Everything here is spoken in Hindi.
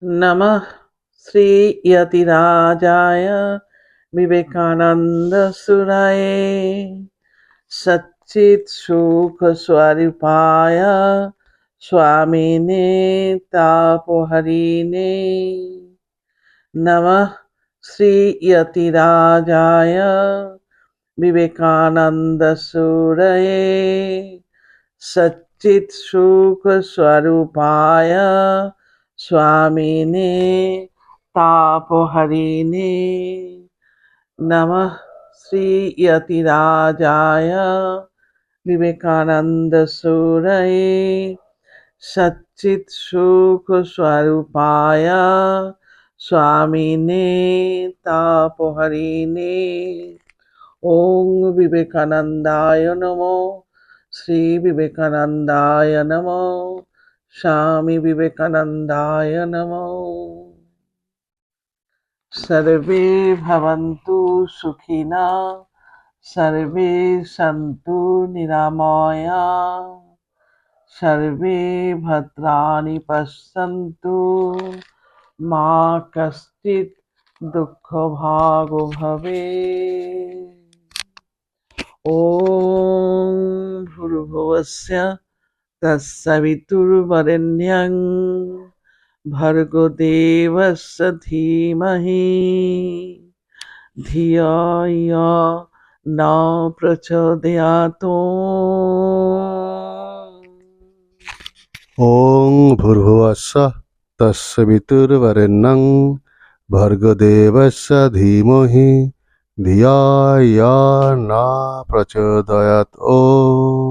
नमः श्री यतिराजाय विवेकानंद सुराये सच्चित सुख स्वरूपाय स्वामिने तापोहरिने नमः श्री यतिराजाय विवेकानंद सुराये सच्चित सुख स्वरूपाय स्वामिने तापोहरिने नमः श्री यतिराजाय विवेकानंद सूरये सच्चित सुख स्वरूपाय स्वामिने तापोहरिने ओम विवेकानंदाय नमो श्री विवेकानंदाय नमो स्वामी विवेकानंदाय नमो। सर्वे भवन्तु सुखिनः सर्वे सन्तु निरामयाः सर्वे भद्राणि पश्यन्तु मा कश्चित् दुःखभाग् भवेत्। ॐ भूर्भुवस्सुः तत्सवितुर्वरेण्यं भर्गो देवस्य धीमहि धियो यो न प्रचोदयात्। ओं भूर्भुवस्सुः तत्सवितुर्वरेण्यं भर्गदेवस्य धीमहि धियो यो न प्रचोदयात्। ओम